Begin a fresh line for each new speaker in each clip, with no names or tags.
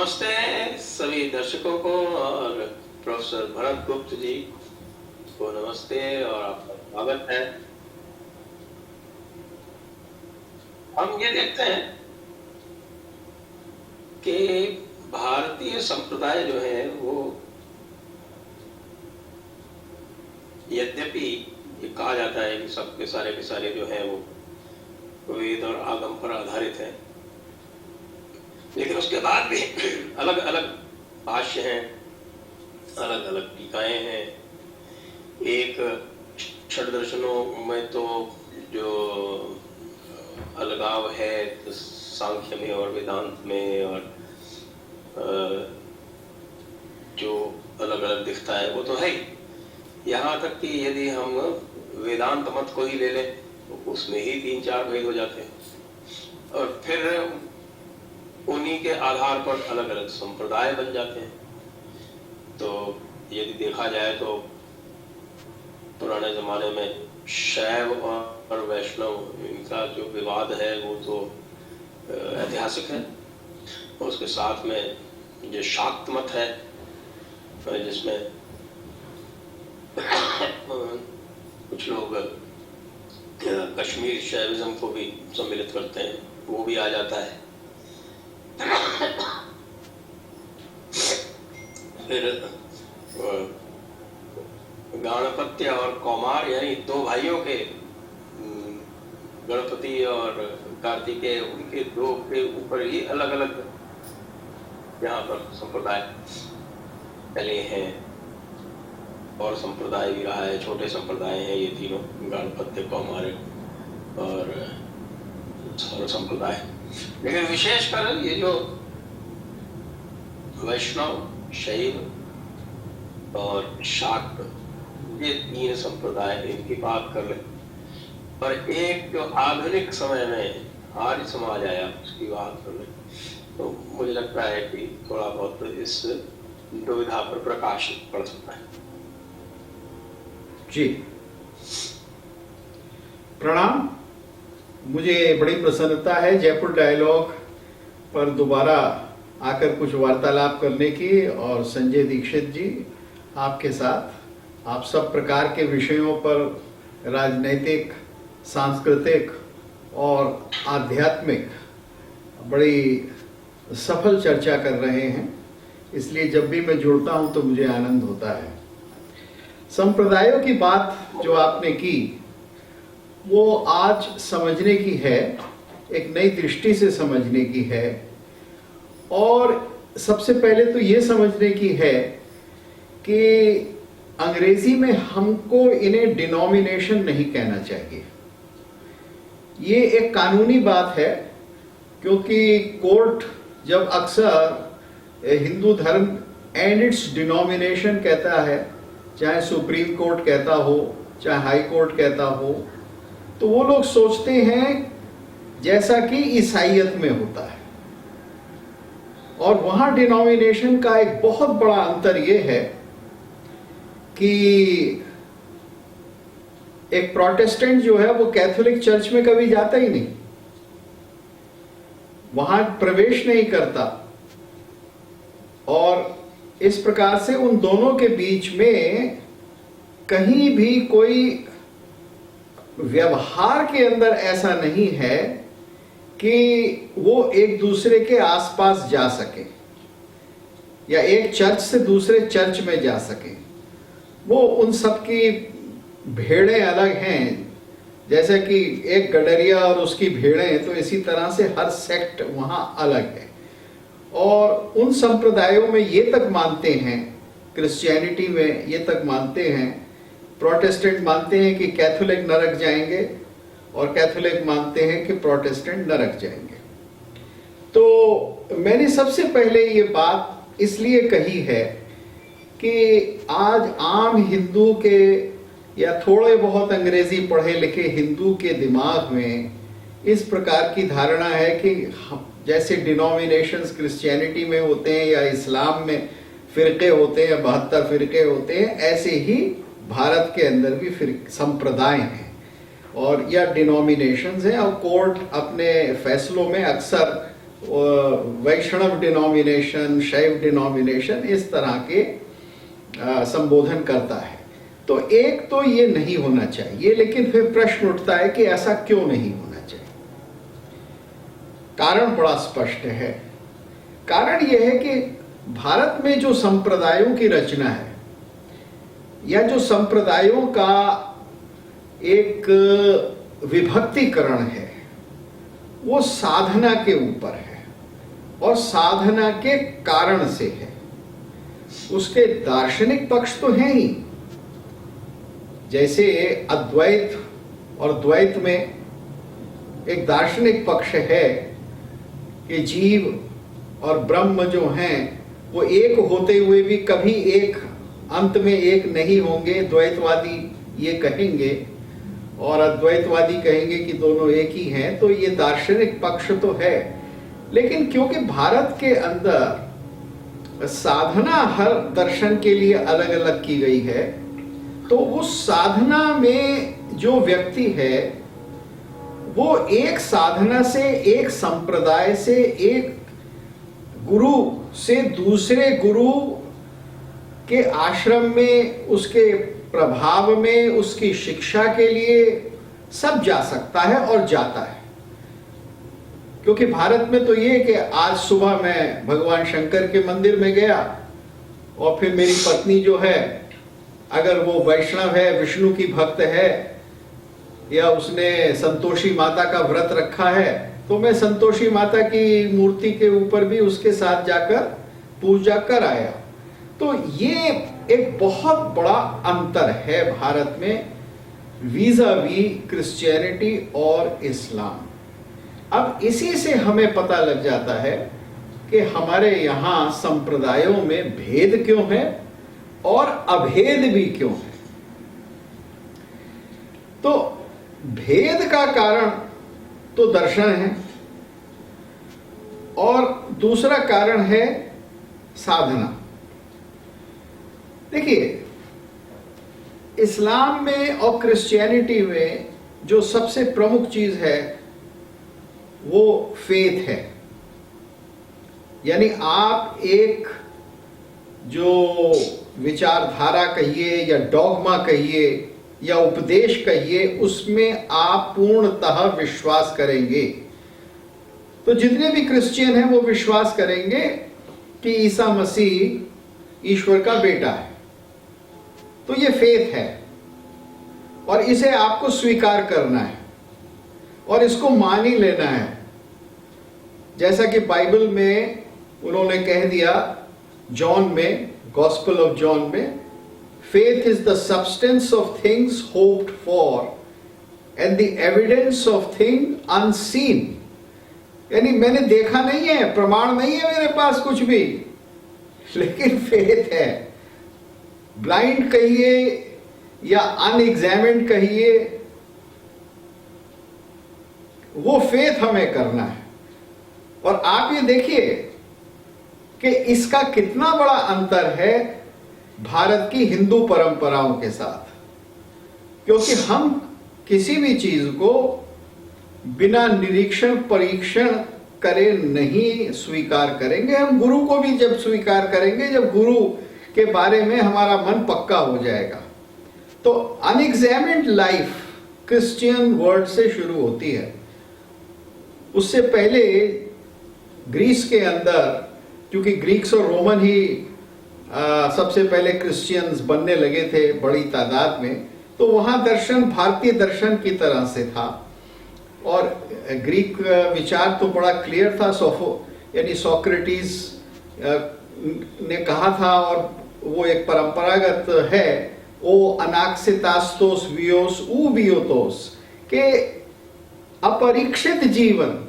नमस्ते सभी दर्शकों को और प्रोफेसर भरत गुप्त जी को नमस्ते और आपका स्वागत है। हम ये देखते हैं कि भारतीय संप्रदाय जो है वो यद्यपि ये कहा जाता है कि सब के सारे जो है वो वेद और आगम पर आधारित है, लेकिन उसके बाद भी अलग अलग भाष्य हैं, अलग अलग टीकाएं हैं। एक षड्दर्शनों में तो जो अलगाव है तो सांख्य में और वेदांत में, और जो अलग अलग दिखता है वो तो है ही। यहाँ तक कि यदि हम वेदांत मत को ही ले लें तो उसमें ही 3-4 भेद हो जाते हैं और फिर उन्हीं के आधार पर अलग अलग संप्रदाय बन जाते हैं। तो यदि देखा जाए तो पुराने जमाने में शैव और वैष्णव इनका जो विवाद है वो तो ऐतिहासिक है। उसके साथ में जो शाक्त मत है जिसमें कुछ लोग कश्मीर शैविज्म को भी सम्मिलित करते हैं, वो भी आ जाता है। फिर गणपत्य और कौमार यानी 2 भाइयों के, गणपति और कार्तिकेय, उनके 2 के ऊपर ही अलग अलग यहाँ पर संप्रदाय फैले हैं और संप्रदाय भी रहा है। छोटे संप्रदाय हैं ये तीनों, गणपत्य, कौमार और सौर संप्रदाय। लेकिन विशेषकर ये जो वैष्णव, शैव और शाक्त, ये 3 संप्रदाय, इनकी बात कर ले। और एक जो आधुनिक समय में आर्य समाज आया उसकी बात कर ले, तो मुझे लगता है कि थोड़ा बहुत इस दुविधा पर प्रकाश पड़ सकता है।
जी प्रणाम। मुझे बड़ी प्रसन्नता है जयपुर डायलॉग पर दोबारा आकर कुछ वार्तालाप करने की, और संजय दीक्षित जी आपके साथ आप सब प्रकार के विषयों पर राजनैतिक, सांस्कृतिक और आध्यात्मिक बड़ी सफल चर्चा कर रहे हैं। इसलिए जब भी मैं जुड़ता हूं तो मुझे आनंद होता है। संप्रदायों की बात जो आपने की वो आज समझने की है, एक नई दृष्टि से समझने की है। और सबसे पहले तो ये समझने की है कि अंग्रेजी में हमको इन्हें डिनोमिनेशन नहीं कहना चाहिए। ये एक कानूनी बात है, क्योंकि कोर्ट जब अक्सर हिंदू धर्म एंड इट्स डिनोमिनेशन कहता है, चाहे सुप्रीम कोर्ट कहता हो चाहे हाई कोर्ट कहता हो, तो वो लोग सोचते हैं जैसा कि ईसाईयत में होता है। और वहां डिनोमिनेशन का एक बहुत बड़ा अंतर यह है कि एक प्रोटेस्टेंट जो है वो कैथोलिक चर्च में कभी जाता ही नहीं, वहां प्रवेश नहीं करता। और इस प्रकार से उन दोनों के बीच में कहीं भी कोई व्यवहार के अंदर ऐसा नहीं है कि वो एक दूसरे के आसपास जा सके या एक चर्च से दूसरे चर्च में जा सके। वो उन सब की भेड़ें अलग हैं, जैसे कि एक गडरिया और उसकी भेड़ें, तो इसी तरह से हर सेक्ट वहां अलग है। और उन संप्रदायों में ये तक मानते हैं, क्रिश्चियनिटी में ये तक मानते हैं, प्रोटेस्टेंट मानते हैं कि कैथोलिक नरक जाएंगे और कैथोलिक मानते हैं कि प्रोटेस्टेंट नरक जाएंगे। तो मैंने सबसे पहले ये बात इसलिए कही है कि आज आम हिंदू के या थोड़े बहुत अंग्रेजी पढ़े लिखे हिंदू के दिमाग में इस प्रकार की धारणा है कि जैसे डिनोमिनेशंस क्रिश्चियनिटी में होते हैं या इस्लाम में फिरके होते हैं, 72 फिरके होते हैं, ऐसे ही भारत के अंदर भी संप्रदाय हैं और या डिनोमिनेशंस हैं। और कोर्ट अपने फैसलों में अक्सर वैष्णव डिनोमिनेशन, शैव डिनोमिनेशन इस तरह के संबोधन करता है। तो एक तो ये नहीं होना चाहिए, लेकिन फिर प्रश्न उठता है कि ऐसा क्यों नहीं होना चाहिए। कारण बड़ा स्पष्ट है। कारण यह है कि भारत में जो संप्रदायों की रचना है या जो संप्रदायों का एक विभक्तिकरण है, वो साधना के ऊपर है और साधना के कारण से है। उसके दार्शनिक पक्ष तो हैं ही, जैसे अद्वैत और द्वैत में एक दार्शनिक पक्ष है कि जीव और ब्रह्म जो हैं वो एक होते हुए भी कभी एक अंत में एक नहीं होंगे। द्वैतवादी ये कहेंगे और अद्वैतवादी कहेंगे कि दोनों एक ही हैं। तो ये दार्शनिक पक्ष तो है, लेकिन क्योंकि भारत के अंदर साधना हर दर्शन के लिए अलग अलग की गई है, तो उस साधना में जो व्यक्ति है वो एक साधना से, एक संप्रदाय से, एक गुरु से दूसरे गुरु के आश्रम में, उसके प्रभाव में, उसकी शिक्षा के लिए सब जा सकता है और जाता है। क्योंकि भारत में तो ये कि आज सुबह मैं भगवान शंकर के मंदिर में गया और फिर मेरी पत्नी जो है, अगर वो वैष्णव है, विष्णु की भक्त है, या उसने संतोषी माता का व्रत रखा है, तो मैं संतोषी माता की मूर्ति के ऊपर भी उसके साथ जाकर पूजा कर आया। तो ये एक बहुत बड़ा अंतर है भारत में वीज़ा-वी क्रिश्चियनिटी और इस्लाम। अब इसी से हमें पता लग जाता है कि हमारे यहाँ संप्रदायों में भेद क्यों है और अभेद भी क्यों है। तो भेद का कारण तो दर्शन है और दूसरा कारण है साधना। देखिए, इस्लाम में और क्रिश्चियनिटी में जो सबसे प्रमुख चीज है वो फेथ है। यानी आप एक जो विचारधारा कहिए या डॉगमा कहिए या उपदेश कहिए, उसमें आप पूर्णतः विश्वास करेंगे। तो जितने भी क्रिश्चियन हैं वो विश्वास करेंगे कि ईसा मसीह ईश्वर का बेटा है। तो ये फेथ है और इसे आपको स्वीकार करना है और इसको मान ही लेना है। जैसा कि बाइबल में उन्होंने कह दिया, जॉन में, गॉस्पेल ऑफ जॉन में, faith is the substance of things hoped for and the evidence of things unseen। यानी मैंने देखा नहीं है, प्रमाण नहीं है मेरे पास कुछ भी, लेकिन फेथ है। ब्लाइंड कहिए या अनएग्जामिन्ड कहिए, वो फेथ हमें करना है। और आप ये देखिए कि इसका कितना बड़ा अंतर है भारत की हिंदू परंपराओं के साथ। क्योंकि हम किसी भी चीज को बिना निरीक्षण परीक्षण करे नहीं स्वीकार करेंगे। हम गुरु को भी जब स्वीकार करेंगे जब गुरु के बारे में हमारा मन पक्का हो जाएगा। तो अनएग्जामिन्ड लाइफ क्रिश्चियन वर्ल्ड से शुरू होती है। उससे पहले ग्रीस के अंदर, क्योंकि ग्रीक्स और रोमन ही सबसे पहले क्रिश्चियंस बनने लगे थे बड़ी तादाद में, तो वहां दर्शन भारतीय दर्शन की तरह से था। और ग्रीक विचार तो बड़ा क्लियर था। यानी सोक्रेटिस ने कहा था, और वो एक परंपरागत है, ओ अनाक्सितास्तोस वियोस उ वियोतोस, के अपरीक्षित जीवन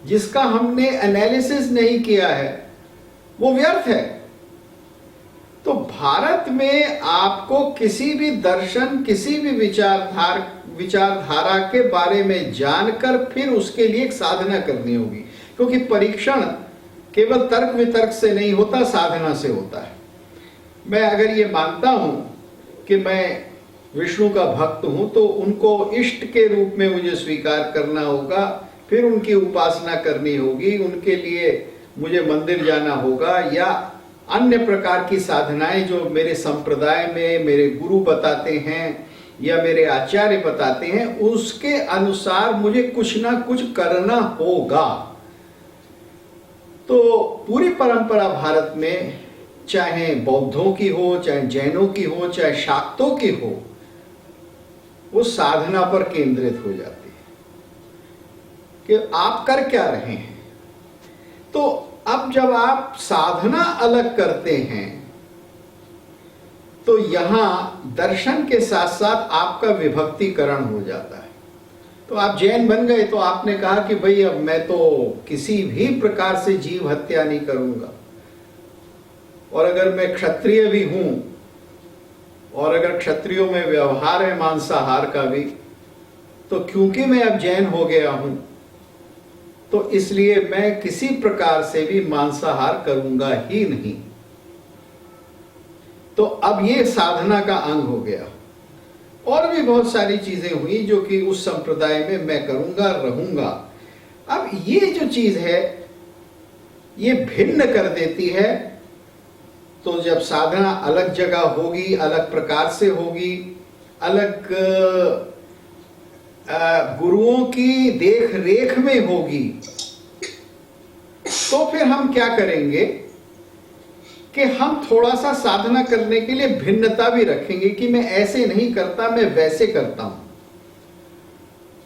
जिसका हमने एनालिसिस नहीं किया है वो व्यर्थ है। तो भारत में आपको किसी भी दर्शन, किसी भी विचारधारा के बारे में जानकर फिर उसके लिए एक साधना करनी होगी। क्योंकि परीक्षण केवल तर्क वितर्क से नहीं होता, साधना से होता है। मैं अगर ये मानता हूं कि मैं विष्णु का भक्त हूं, तो उनको इष्ट के रूप में मुझे स्वीकार करना होगा फिर उनकी उपासना करनी होगी, उनके लिए मुझे मंदिर जाना होगा, या अन्य प्रकार की साधनाएं जो मेरे संप्रदाय में मेरे गुरु बताते हैं या मेरे आचार्य बताते हैं, उसके अनुसार मुझे कुछ ना कुछ करना होगा। तो पूरी परंपरा भारत में, चाहे बौद्धों की हो, चाहे जैनों की हो, चाहे शाक्तों की हो, वो साधना पर केंद्रित हो जाती है कि आप कर क्या रहे हैं। तो अब जब आप साधना अलग करते हैं तो यहां दर्शन के साथ साथ आपका विभक्तिकरण हो जाता है। तो आप जैन बन गए तो आपने कहा कि भाई अब मैं तो किसी भी प्रकार से जीव हत्या नहीं करूंगा, और अगर मैं क्षत्रिय भी हूं और अगर क्षत्रियों में व्यवहार है मांसाहार का भी, तो क्योंकि मैं अब जैन हो गया हूं तो इसलिए मैं किसी प्रकार से भी मांसाहार करूंगा ही नहीं। तो अब ये साधना का अंग हो गया। और भी बहुत सारी चीजें हुई जो कि उस संप्रदाय में मैं करूंगा, रहूंगा। अब ये जो चीज है ये भिन्न कर देती है। तो जब साधना अलग जगह होगी, अलग प्रकार से होगी, अलग गुरुओं की देख रेख में होगी, तो फिर हम क्या करेंगे कि हम थोड़ा सा साधना करने के लिए भिन्नता भी रखेंगे कि मैं ऐसे नहीं करता, मैं वैसे करता हूं।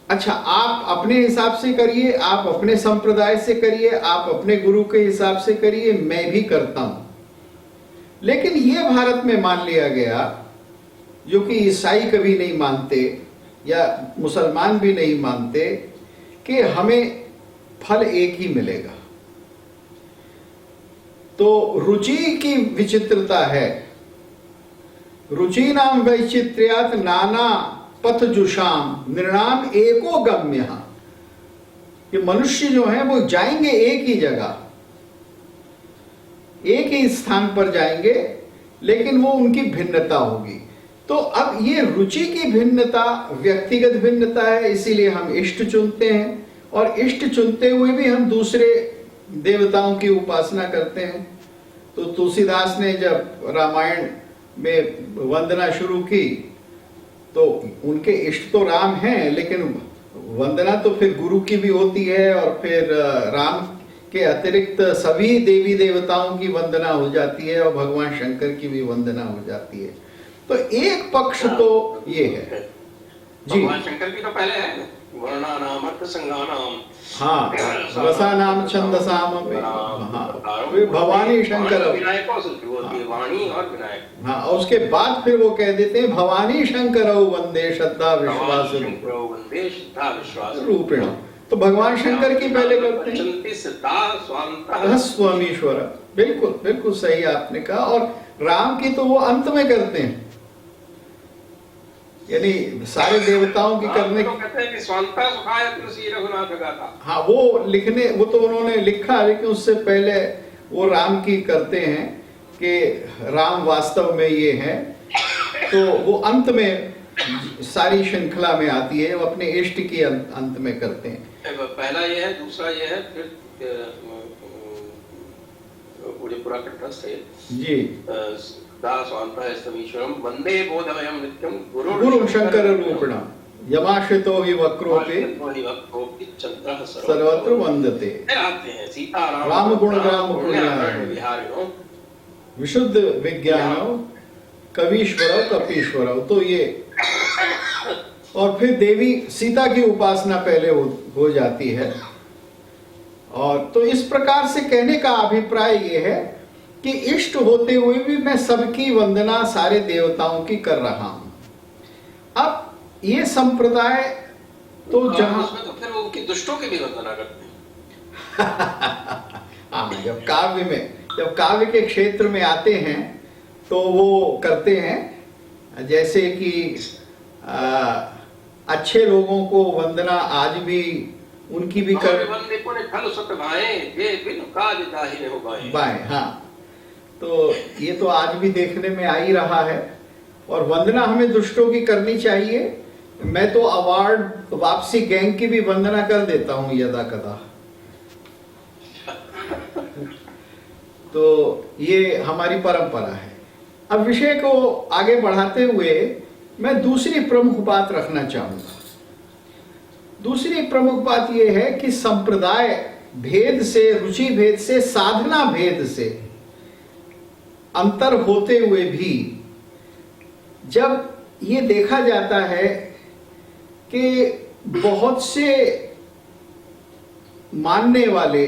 अच्छा, आप अपने हिसाब से करिए, आप अपने संप्रदाय से करिए, आप अपने गुरु के हिसाब से करिए, मैं भी करता हूं। लेकिन यह भारत में मान लिया गया, जो कि ईसाई कभी नहीं मानते या मुसलमान भी नहीं मानते, कि हमें फल एक ही मिलेगा। तो रुचि की विचित्रता है। रुचि नाम वैचित्र्यात् नाना पथ जुषाम निर्णाम एको गम्य। ये मनुष्य जो है वो जाएंगे एक ही जगह, एक ही स्थान पर जाएंगे, लेकिन वो उनकी भिन्नता होगी। तो अब ये रुचि की भिन्नता व्यक्तिगत भिन्नता है, इसीलिए हम इष्ट चुनते हैं, और इष्ट चुनते हुए भी हम दूसरे देवताओं की उपासना करते हैं। तो तुलसीदास ने जब रामायण में वंदना शुरू की तो उनके इष्ट तो राम हैं, लेकिन वंदना तो फिर गुरु की भी होती है, और फिर राम के अतिरिक्त सभी देवी देवताओं की वंदना हो जाती है, और भगवान शंकर की भी वंदना हो जाती है। तो एक पक्ष तो ये है जी,
भगवान शंकर की तो पहले है वर्णानाम अर्थ संज्ञानाम,
हाँ, रसानाम छंदसाम, हाँ, भवानी शंकर,
विनायकों से शुरू होती है, वाणी और विनायक।
हाँ, और उसके बाद फिर वो कह देते हैं भवानी शंकरौ वंदे श्रद्धा विश्वास रूपेण। तो भगवान शंकर की पहले करते हैं स्वामीश्वर। बिल्कुल बिल्कुल सही आपने कहा। और राम की तो वो अंत में करते हैं, यानी सारे देवताओं की करने
तो कहते हैं कि स्वांता सुखाय तुलसी रघुनाथ गाथा।
हाँ, वो लिखने, वो तो उन्होंने लिखा, लेकिन उससे पहले वो राम की करते हैं कि राम वास्तव में ये है। तो वो अंत में सारी श्रृंखला में आती है, वो अपने इष्ट की अंत में करते हैं।
पहला ये है, दूसरा ये है, फिर मुझे पूरा कंठस्थ है
जी।
वंदे बोधमयं नित्यं
गुरुं शंकर रूपिणं यमाश्रितो हि वक्रोपि सर्वत्र वंदते।
आते हैं सीताराम
राम गुण ग्राम पुण्याय विशुद्ध विज्ञानौ कवीश्वरौ कपीश्वरौ। तो ये, और फिर देवी सीता की उपासना पहले हो जाती है। और तो इस प्रकार से कहने का अभिप्राय ये है कि इष्ट होते हुए भी मैं सबकी वंदना सारे देवताओं की कर रहा हूं। अब ये संप्रदाय तो जहां
तो फिर वो उनकी दुष्टों की भी वंदना करते हैं।
हाँ, जब काव्य के क्षेत्र में आते हैं तो वो करते हैं। जैसे कि अच्छे लोगों को वंदना आज भी उनकी भी कर बाएं। हाँ, तो ये तो आज भी देखने में आ ही रहा है। और वंदना हमें दुष्टों की करनी चाहिए, मैं तो अवार्ड वापसी गैंग की भी वंदना कर देता हूं यदा कदा। तो ये हमारी परंपरा है। अब विषय को आगे बढ़ाते हुए मैं दूसरी प्रमुख बात रखना चाहूंगा। दूसरी प्रमुख बात यह है कि संप्रदाय भेद से, रुचि भेद से, साधना भेद से अंतर होते हुए भी जब ये देखा जाता है कि बहुत से मानने वाले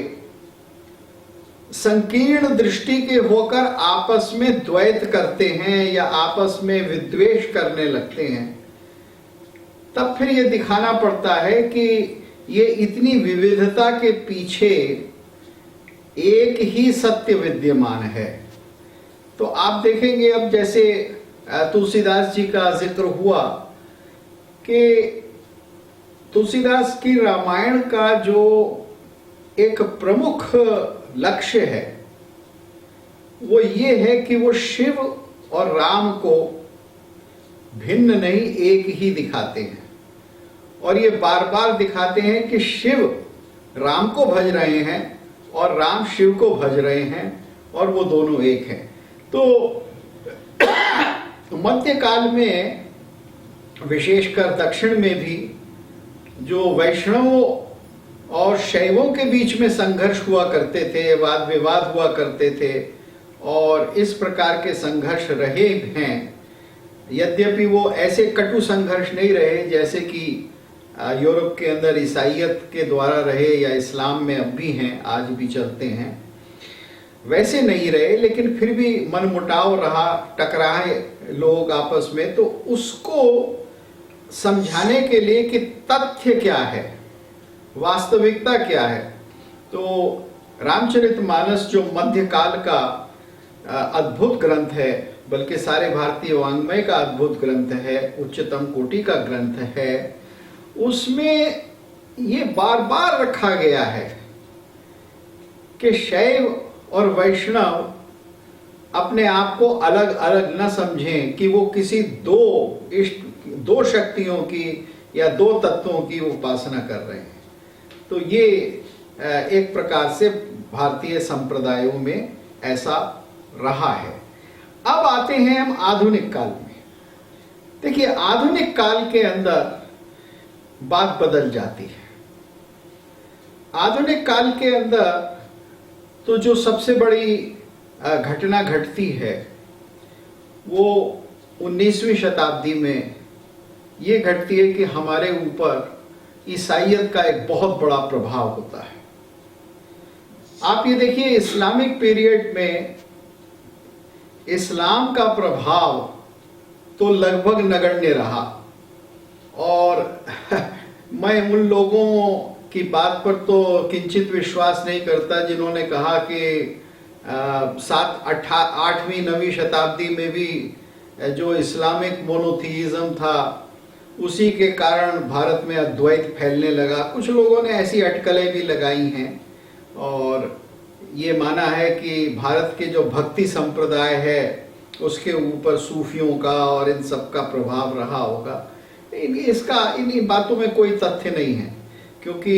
संकीर्ण दृष्टि के होकर आपस में द्वैत करते हैं या आपस में विद्वेष करने लगते हैं, तब फिर ये दिखाना पड़ता है कि ये इतनी विविधता के पीछे एक ही सत्य विद्यमान है। तो आप देखेंगे, अब जैसे तुलसीदास जी का जिक्र हुआ कि तुलसीदास की रामायण का जो एक प्रमुख लक्ष्य है वो ये है कि वो शिव और राम को भिन्न नहीं, एक ही दिखाते हैं। और ये बार बार दिखाते हैं कि शिव राम को भज रहे हैं और राम शिव को भज रहे हैं और वो दोनों एक हैं। तो मध्यकाल में, विशेषकर दक्षिण में भी, जो वैष्णवों और शैवों के बीच में संघर्ष हुआ करते थे, वाद विवाद हुआ करते थे, और इस प्रकार के संघर्ष रहे हैं। यद्यपि वो ऐसे कटु संघर्ष नहीं रहे जैसे कि यूरोप के अंदर ईसाइयत के द्वारा रहे या इस्लाम में अब भी हैं, आज भी चलते हैं, वैसे नहीं रहे, लेकिन फिर भी मनमुटाव रहा, टकराए लोग आपस में। तो उसको समझाने के लिए कि तथ्य क्या है, वास्तविकता क्या है, तो रामचरितमानस जो मध्यकाल का अद्भुत ग्रंथ है, बल्कि सारे भारतीय वाङ्मय का अद्भुत ग्रंथ है, उच्चतम कोटि का ग्रंथ है, उसमें ये बार बार रखा गया है कि शैव और वैष्णव अपने आप को अलग अलग न समझें कि वो किसी दो शक्तियों की या दो तत्वों की उपासना कर रहे हैं। तो ये एक प्रकार से भारतीय संप्रदायों में ऐसा रहा है। अब आते हैं हम आधुनिक काल में। देखिए, आधुनिक काल के अंदर बात बदल जाती है। आधुनिक काल के अंदर तो जो सबसे बड़ी घटना घटती है वो 19वीं शताब्दी में ये घटती है कि हमारे ऊपर ईसाइयत का एक बहुत बड़ा प्रभाव होता है। आप ये देखिए, इस्लामिक पीरियड में इस्लाम का प्रभाव तो लगभग नगण्य रहा। और मैं उन लोगों की बात पर तो किंचित विश्वास नहीं करता जिन्होंने कहा कि 8वीं 9वीं शताब्दी में भी जो इस्लामिक मोनोथीइज्म था उसी के कारण भारत में अद्वैत फैलने लगा। कुछ लोगों ने ऐसी अटकलें भी लगाई हैं और ये माना है कि भारत के जो भक्ति संप्रदाय है उसके ऊपर सूफियों का और इन सब का प्रभाव रहा होगा। इन बातों में कोई तथ्य नहीं है, क्योंकि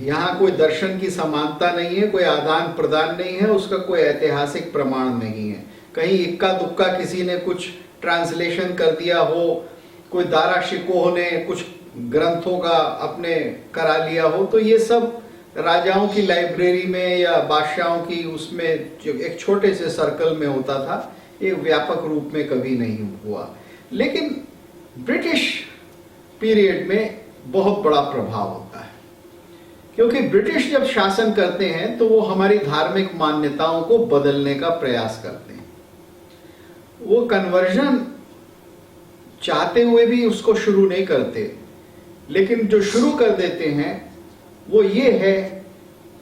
यहाँ कोई दर्शन की समानता नहीं है, कोई आदान प्रदान नहीं है, उसका कोई ऐतिहासिक प्रमाण नहीं है। कहीं इक्का दुक्का किसी ने कुछ ट्रांसलेशन कर दिया हो, कोई दारा शिकोह ने कुछ ग्रंथों का अपने करा लिया हो, तो ये सब राजाओं की लाइब्रेरी में या बादशाहों की उसमें जो एक छोटे से सर्कल में होता था, एक व्यापक रूप में कभी नहीं हुआ। लेकिन ब्रिटिश पीरियड में बहुत बड़ा प्रभाव होता है, क्योंकि ब्रिटिश जब शासन करते हैं तो वो हमारी धार्मिक मान्यताओं को बदलने का प्रयास करते हैं। वो कन्वर्जन चाहते हुए भी उसको शुरू नहीं करते, लेकिन जो शुरू कर देते हैं वो ये है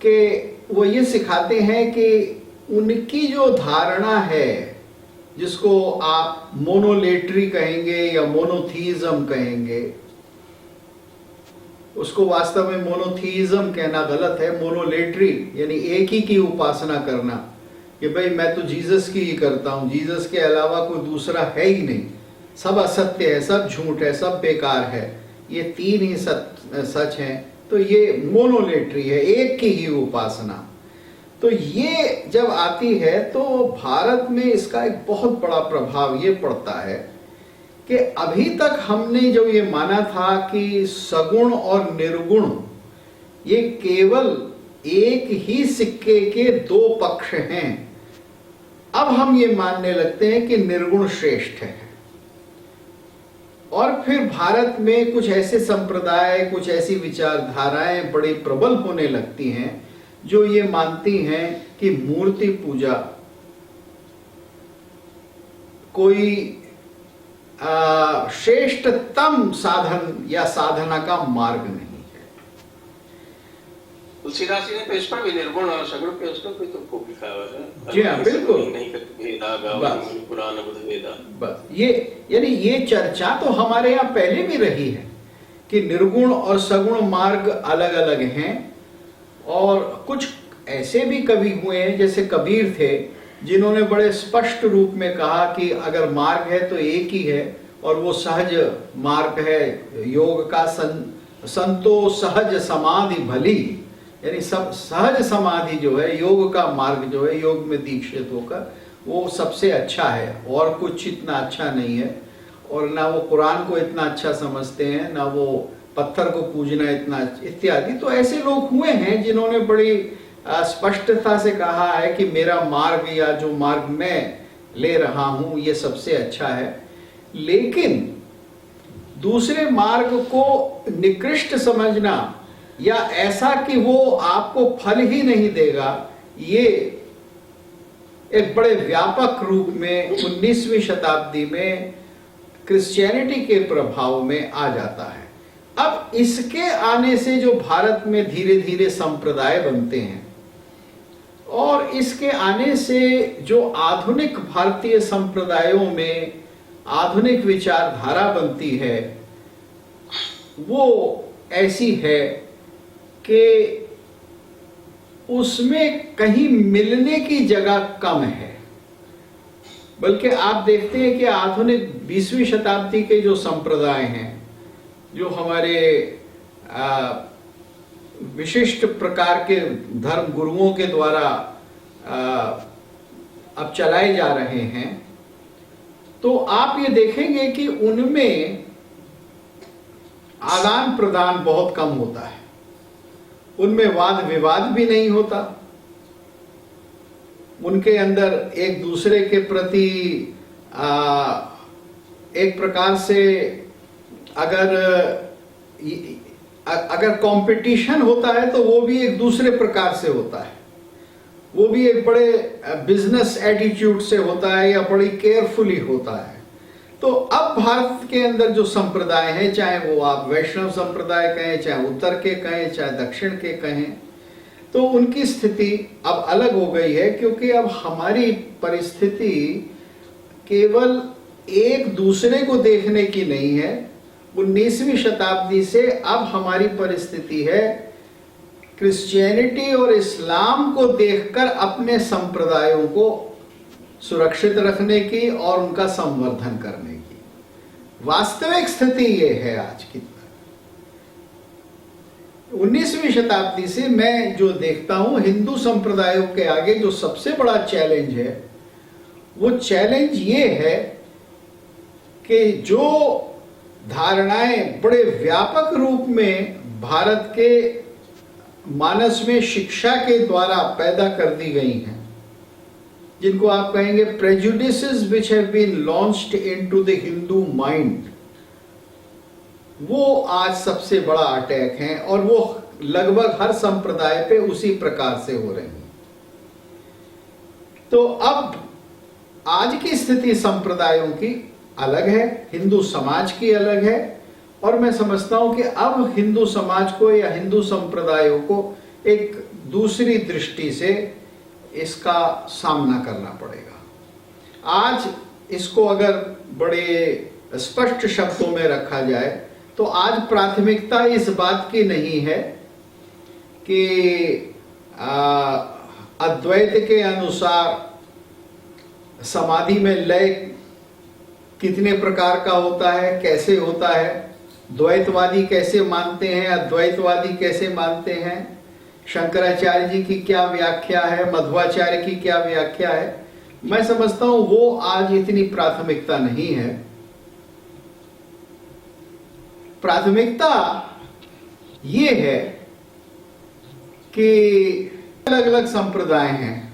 कि वो ये सिखाते हैं कि उनकी जो धारणा है, जिसको आप मोनोलेटरी कहेंगे या मोनोथीइज्म कहेंगे, उसको वास्तव में मोनोथीइज्म कहना गलत है। मोनोलेटरी यानी एक ही की उपासना करना कि भाई मैं तो जीसस की ही करता हूं, जीसस के अलावा कोई दूसरा है ही नहीं, सब असत्य है, सब झूठ है, सब बेकार है, ये तीन ही सच हैं, तो ये मोनोलेटरी है, एक की ही उपासना। तो ये जब आती है तो भारत में इसका एक बहुत बड़ा प्रभाव ये पड़ता है कि अभी तक हमने जो ये माना था कि सगुण और निर्गुण ये केवल एक ही सिक्के के दो पक्ष हैं, अब हम ये मानने लगते हैं कि निर्गुण श्रेष्ठ है। और फिर भारत में कुछ ऐसे संप्रदाय, कुछ ऐसी विचारधाराएं बड़ी प्रबल होने लगती हैं जो ये मानती हैं कि मूर्ति पूजा कोई श्रेष्ठतम साधन या साधना का मार्ग नहीं है।
तुलसीदास जी ने तो इस पर भी निर्गुण और सगुण पे उसको भी तो खूब लिखा हुआ है।
जी हाँ, बिल्कुल।
नहीं भेदा गावै पुराण बुध वेदा।
बस ये यानी ये चर्चा तो हमारे यहाँ पहले भी रही है कि निर्गुण और सगुण मार्ग अलग अलग हैं। और कुछ ऐसे भी कवि हुए हैं, जैसे कबीर थे, जिन्होंने बड़े स्पष्ट रूप में कहा कि अगर मार्ग है तो एक ही है, और वो सहज मार्ग है योग का। संतो सहज समाधि भली, यानी सब सहज समाधि जो है, योग का मार्ग जो है, योग में दीक्षित होकर, वो सबसे अच्छा है, और कुछ इतना अच्छा नहीं है। और ना वो कुरान को इतना अच्छा समझते हैं, ना वो पत्थर को पूजना इतना इत्यादि। तो ऐसे लोग हुए हैं जिन्होंने बड़ी स्पष्टता से कहा है कि मेरा मार्ग या जो मार्ग मैं ले रहा हूं ये सबसे अच्छा है। लेकिन दूसरे मार्ग को निकृष्ट समझना या ऐसा कि वो आपको फल ही नहीं देगा, ये एक बड़े व्यापक रूप में 19वीं शताब्दी में क्रिश्चियनिटी के प्रभाव में आ जाता है। अब इसके आने से जो भारत में धीरे धीरे संप्रदाय बनते हैं, और इसके आने से जो आधुनिक भारतीय संप्रदायों में आधुनिक विचारधारा बनती है, वो ऐसी है कि उसमें कहीं मिलने की जगह कम है। बल्कि आप देखते हैं कि आधुनिक 20वीं शताब्दी के जो संप्रदाय हैं, जो हमारे विशिष्ट प्रकार के धर्म गुरुओं के द्वारा अब चलाए जा रहे हैं, तो आप ये देखेंगे कि उनमें आदान प्रदान बहुत कम होता है, उनमें वाद विवाद भी नहीं होता, उनके अंदर एक दूसरे के प्रति एक प्रकार से अगर कंपटीशन होता है तो वो भी एक दूसरे प्रकार से होता है, वो भी एक बड़े बिजनेस एटीट्यूड से होता है या बड़ी केयरफुली होता है। तो अब भारत के अंदर जो संप्रदाय हैं, चाहे वो आप वैष्णव संप्रदाय कहें, चाहे उत्तर के कहें, चाहे दक्षिण के कहें, तो उनकी स्थिति अब अलग हो गई है, क्योंकि अब हमारी परिस्थिति केवल एक दूसरे को देखने की नहीं है। 19वीं शताब्दी से अब हमारी परिस्थिति है क्रिश्चियनिटी और इस्लाम को देखकर अपने संप्रदायों को सुरक्षित रखने की और उनका संवर्धन करने की। वास्तविक स्थिति ये है आज की। 19वीं शताब्दी से मैं जो देखता हूं, हिंदू संप्रदायों के आगे जो सबसे बड़ा चैलेंज है, वो चैलेंज ये है कि जो धारणाएं बड़े व्यापक रूप में भारत के मानस में शिक्षा के द्वारा पैदा कर दी गई हैं, जिनको आप कहेंगे prejudices which have been launched into the Hindu mind, वो आज सबसे बड़ा अटैक है, और वो लगभग हर संप्रदाय पे उसी प्रकार से हो रही है। तो अब आज की स्थिति संप्रदायों की अलग है, हिंदू समाज की अलग है, और मैं समझता हूं कि अब हिंदू समाज को या हिंदू संप्रदायों को एक दूसरी दृष्टि से इसका सामना करना पड़ेगा। आज इसको अगर बड़े स्पष्ट शब्दों में रखा जाए तो आज प्राथमिकता इस बात की नहीं है कि अद्वैत के अनुसार समाधि में लय कितने प्रकार का होता है, कैसे होता है, द्वैतवादी कैसे मानते हैं, अद्वैतवादी कैसे मानते हैं, शंकराचार्य जी की क्या व्याख्या है, मध्वाचार्य की क्या व्याख्या है, मैं समझता हूं वो आज इतनी प्राथमिकता नहीं है। प्राथमिकता ये है कि अलग अलग संप्रदाय हैं,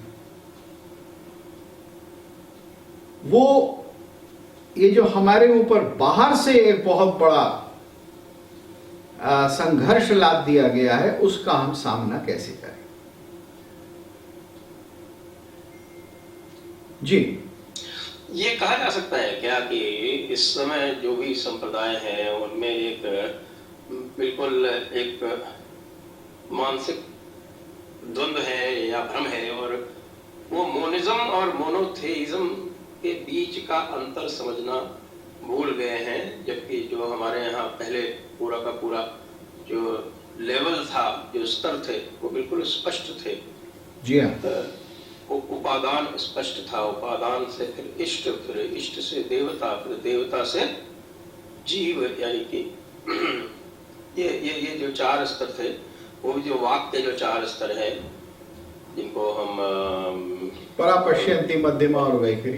वो ये जो हमारे ऊपर बाहर से एक बहुत बड़ा संघर्ष लाद दिया गया है, उसका हम सामना कैसे करें। जी,
ये कहा जा सकता है क्या कि इस समय जो भी संप्रदाय है उनमें एक बिल्कुल एक मानसिक द्वंद्व है या भ्रम है, और वो मोनिज्म और मोनोथेइज्म के बीच का अंतर समझना भूल गए हैं, जबकि जो हमारे यहाँ पहले पूरा का पूरा जो लेवल था, जो स्तर थे, वो बिल्कुल स्पष्ट थे।
जी हाँ,
उपादान स्पष्ट था, उपादान से फिर इष्ट, फिर इष्ट से देवता, फिर देवता से जीव, यानी कि ये जो चार स्तर थे, वो भी जो वाक्य जो चार स्तर है जिनको हम
परा पश्यन्ति, मध्यमा और वैखरी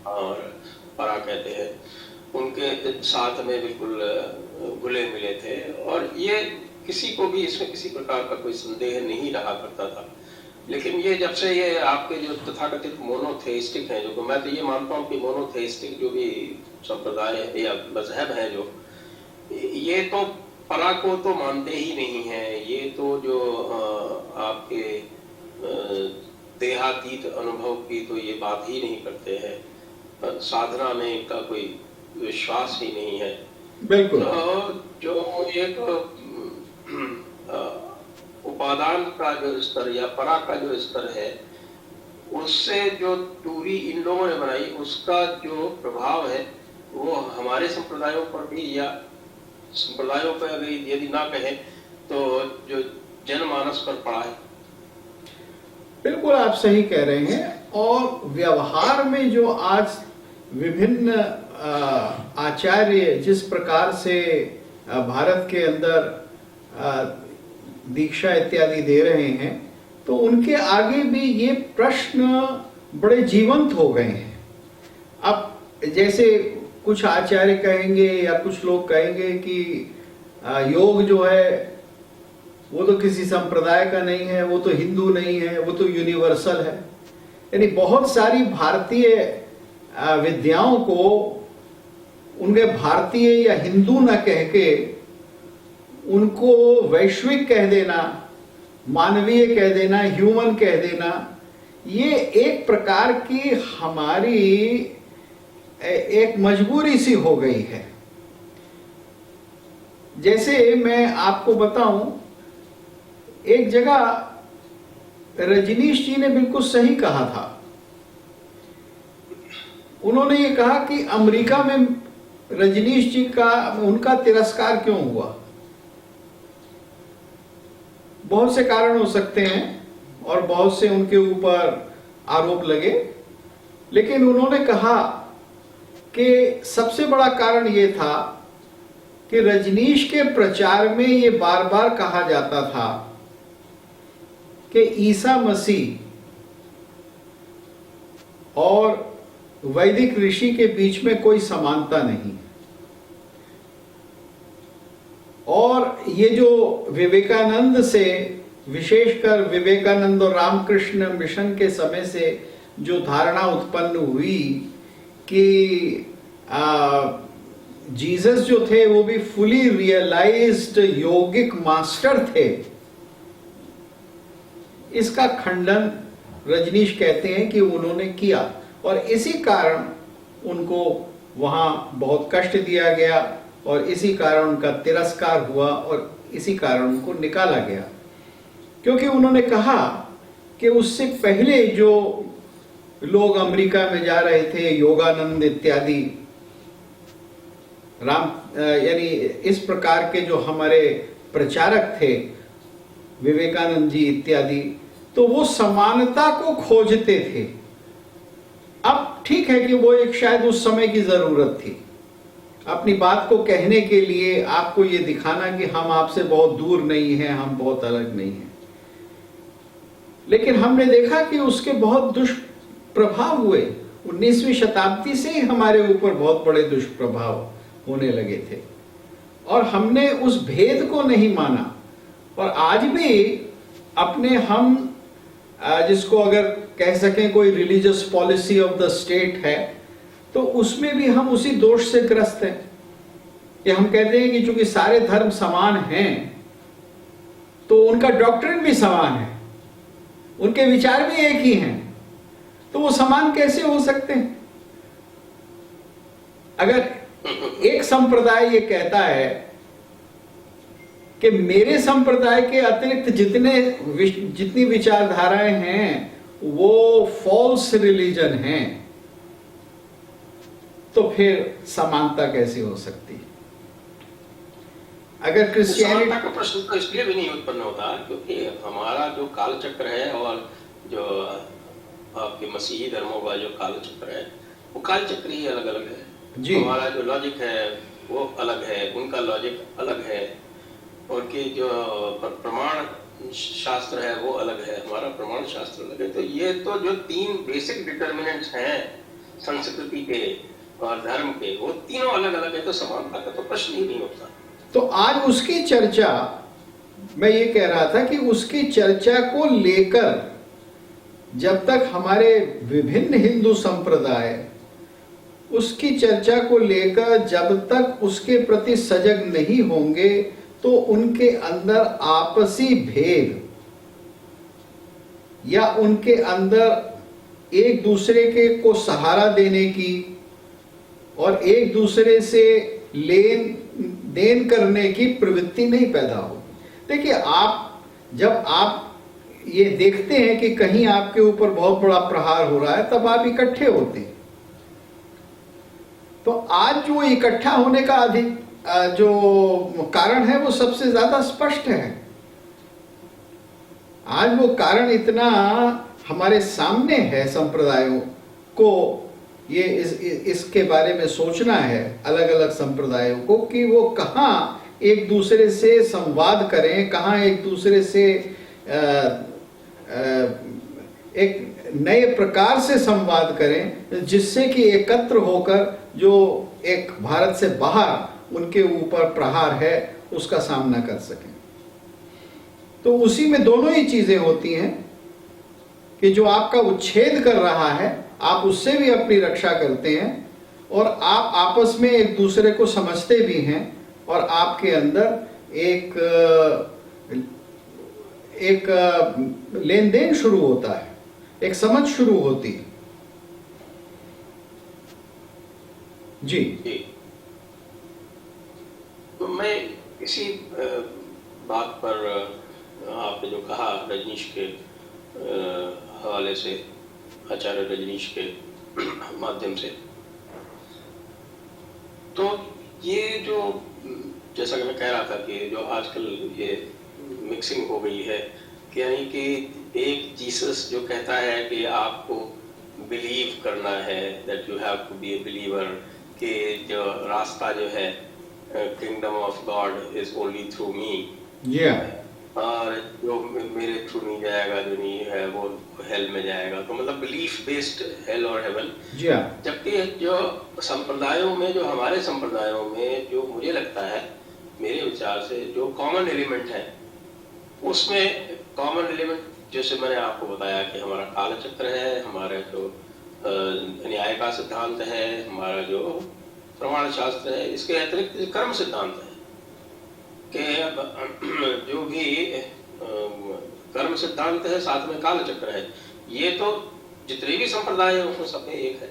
और परा कहते हैं, उनके साथ में बिल्कुल घुले मिले थे, और ये किसी को भी इसमें किसी प्रकार का कोई संदेह नहीं रहा करता था। लेकिन ये जब से ये आपके जो तथाकथित मोनोथेइस्टिक हैं, जो मैं तो ये मानता हूँ कि मोनोथेइस्टिक जो भी संप्रदाय है या मजहब है, जो ये तो परा को तो मानते ही नहीं है, ये तो जो आपके देहातीत अनुभव की तो ये बात ही नहीं करते हैं, साधना में इनका कोई विश्वास ही नहीं है।
बिल्कुल।
जो एक उपादान का जो स्तर या परा का जो स्तर है, उससे जो दूरी इन लोगों ने बनाई, उसका जो प्रभाव है वो हमारे संप्रदायों पर भी, या संप्रदायों पर अगर यदि ना कहें तो जो जनमानस पर पड़ा है।
बिल्कुल आप सही कह रहे हैं। और व्यवहार में जो आज विभिन्न आचार्य जिस प्रकार से भारत के अंदर दीक्षा इत्यादि दे रहे हैं, तो उनके आगे भी ये प्रश्न बड़े जीवंत हो गए हैं। अब जैसे कुछ आचार्य कहेंगे या कुछ लोग कहेंगे कि योग जो है वो तो किसी संप्रदाय का नहीं है, वो तो हिंदू नहीं है, वो तो यूनिवर्सल है। यानी बहुत सारी भारतीय विद्याओं को उनके भारतीय या हिंदू न कह के उनको वैश्विक कह देना, मानवीय कह देना, ह्यूमन कह देना, ये एक प्रकार की हमारी एक मजबूरी सी हो गई है। जैसे मैं आपको बताऊं, एक जगह रजनीश जी ने बिल्कुल सही कहा था। उन्होंने ये कहा कि अमेरिका में रजनीश जी का उनका तिरस्कार क्यों हुआ। बहुत से कारण हो सकते हैं और बहुत से उनके ऊपर आरोप लगे, लेकिन उन्होंने कहा कि सबसे बड़ा कारण यह था कि रजनीश के प्रचार में ये बार बार कहा जाता था कि ईसा मसीह और वैदिक ऋषि के बीच में कोई समानता नहीं। और ये जो विवेकानंद से, विशेषकर विवेकानंद और रामकृष्ण मिशन के समय से जो धारणा उत्पन्न हुई कि जीसस जो थे वो भी फुली रियलाइज्ड योगिक मास्टर थे, इसका खंडन रजनीश कहते हैं कि उन्होंने किया, और इसी कारण उनको वहां बहुत कष्ट दिया गया और इसी कारण उनका तिरस्कार हुआ और इसी कारण उनको निकाला गया। क्योंकि उन्होंने कहा कि उससे पहले जो लोग अमेरिका में जा रहे थे, योगानंद इत्यादि, यानी इस प्रकार के जो हमारे प्रचारक थे, विवेकानंद जी इत्यादि, तो वो समानता को खोजते थे। अब ठीक है कि वो एक शायद उस समय की जरूरत थी, अपनी बात को कहने के लिए, आपको ये दिखाना कि हम आपसे बहुत दूर नहीं हैं, हम बहुत अलग नहीं हैं। लेकिन हमने देखा कि उसके बहुत दुष्प्रभाव हुए। 19वीं शताब्दी से ही हमारे ऊपर बहुत बड़े दुष्प्रभाव होने लगे थे और हमने उस भेद को नहीं माना। और आज भी अपने हम जिसको अगर कह सकें कोई religious policy of the state है, तो उसमें भी हम उसी दोष से ग्रस्त हैं कि हम कहते हैं कि चूंकि सारे धर्म समान हैं तो उनका डॉक्ट्रिन भी समान है, उनके विचार भी एक ही हैं, तो वो समान कैसे हो सकते हैं? अगर एक संप्रदाय ये कहता है कि मेरे संप्रदाय के अतिरिक्त जितनी विचारधाराएं हैं वो फॉल्स रिलीजन हैं, तो फिर समानता कैसे हो सकती है? अगर क्रिश्चियनिटी
समानता का प्रश्न तो इसलिए भी नहीं उत्पन्न होता क्योंकि हमारा जो कालचक्र है और जो आपके मसीही धर्मों का जो कालचक्र है वो कालचक्र ही अलग अलग है
जी।
हमारा जो लॉजिक है वो अलग है, उनका लॉजिक अलग है, उनकी जो प्रमाण शास्त्र है वो अलग है, हमारा प्रमाण शास्त्र अलग है। तो ये तो जो तीन बेसिक डिटर्मिनेंट्स हैं संस्कृति के और धर्म के, वो तीनों अलग अलग है, तो समानता का तो प्रश्न ही नहीं होता।
तो आज उसकी चर्चा, मैं ये कह रहा था कि उसकी चर्चा को लेकर जब तक हमारे विभिन्न हिंदू संप्रदाय उसकी चर्चा को लेकर जब तक उसके प्रति सजग नहीं होंगे, तो उनके अंदर आपसी भेद या उनके अंदर एक दूसरे के को सहारा देने की और एक दूसरे से लेन देन करने की प्रवृत्ति नहीं पैदा होगी। देखिए, जब आप ये देखते हैं कि कहीं आपके ऊपर बहुत बड़ा प्रहार हो रहा है, तब आप इकट्ठे होते हैं। तो आज जो इकट्ठा होने का जो कारण है वो सबसे ज्यादा स्पष्ट है। आज वो कारण इतना हमारे सामने है, संप्रदायों को ये इसके बारे में सोचना है, अलग अलग संप्रदायों को, कि वो कहाँ एक दूसरे से संवाद करें, कहाँ एक दूसरे से एक नए प्रकार से संवाद करें, जिससे कि एकत्र होकर जो एक भारत से बाहर उनके ऊपर प्रहार है उसका सामना कर सकें। तो उसी में दोनों ही चीजें होती हैं कि जो आपका उच्छेद कर रहा है, आप उससे भी अपनी रक्षा करते हैं और आप आपस में एक दूसरे को समझते भी हैं और आपके अंदर एक लेन देन शुरू होता है, एक समझ शुरू होती है। जी।
तो मैं इसी बात पर आपने जो कहा रजनीश के हवाले से, आचार्य रजनीश के माध्यम से, तो ये जो जैसा कि मैं कह रहा था कि जो आजकल ये मिक्सिंग हो गई है, कि यानी कि एक जीसस जो कहता है कि आपको बिलीव करना है, that you have to be a believer, कि जो रास्ता जो है kingdom of God is only through me, और जो मेरे थ्रू नहीं जाएगा, जो नहीं है वो हेल में जाएगा। तो मतलब बिलीफ बेस्ड हेल और हेवन। जबकि जो संप्रदायों में, जो हमारे संप्रदायों में जो मुझे लगता है, मेरे विचार से जो कॉमन एलिमेंट है, उसमें कॉमन एलिमेंट जैसे मैंने आपको बताया कि हमारा कालचक्र है, हमारा जो न्याय का सिद्धांत है, हमारा जो प्रमाण शास्त्र है, इसके अतिरिक्त कर्म सिद्धांत है कि जो भी कर्म सिद्धांत है साथ में कालचक्र है। ये तो जितने भी संप्रदाय हैं उसमें सब में एक है।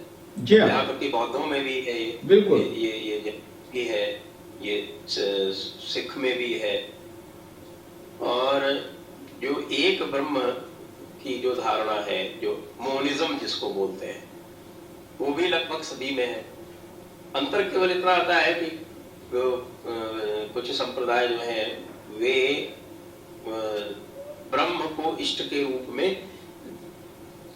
यहाँ तक कि बौद्धों में भी है,
बिल्कुल
ये है, ये सिख में भी है, और जो एक ब्रह्म की जो धारणा है, जो मोनिज्म जिसको बोलते हैं, वो भी लगभग सभी में है। अंतर केवल इतना आता है कि कुछ संप्रदाय जो है वे ब्रह्म को इष्ट के रूप में